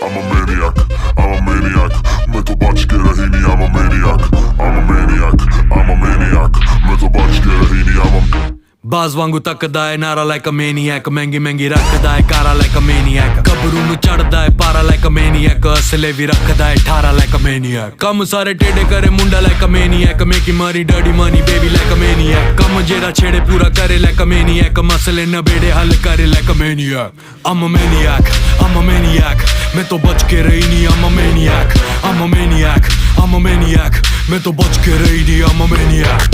I'm a maniac, I'm a maniac. मैं तो बच के रही नहीं, I'm a maniac, I'm a maniac, I'm a maniac. मैं तो बच के रही नहीं, I'm a ਬਾਜ਼ ਵਾਂਗੂ ਤੱਕਦਾ ਏ ਨਾਰਾ ਲਾਈਕ ਅ ਮੈਨੀਐਕ ਮਹਿੰਗੀ ਮਹਿੰਗੀ ਰੱਖਦਾ ਏ ਕਾਰਾ ਲਾਈਕ ਅ ਮੈਨੀਐਕ ਗੱਭਰੂ ਨੂੰ ਚੜਦਾ ਏ ਪਾਰਾ ਲਾਈਕ ਅ ਮੈਨੀਐਕ ਅਸਲੇ ਵੀ ਰੱਖਦਾ ਏ 18 ਲਾਈਕ ਅ ਮੈਨੀਐਕ ਕੰਮ ਸਾਰੇ ਟੇਡੇ ਕਰੇ ਮੁੰਡਾ ਲਾਈਕ ਅ ਮੈਨੀਐਕ ਮੇਕੀ ਮਾਰੀ dirty money baby like a maniac ਕੰਮ ਜਿਹੜਾ ਛੇੜੇ ਪੂਰਾ ਕਰੇ ਲਾਈਕ ਅ ਮੈਨੀਐਕ ਮਸਲੇ ਨਬੇੜੇ ਹੱਲ ਕਰੇ like a maniac I'm a maniac, I'm a maniac. मैं तो बच के रही नहीं, I'm a maniac, I'm a maniac, I'm a maniac. मैं तो बच के रही नहीं, I'm a maniac.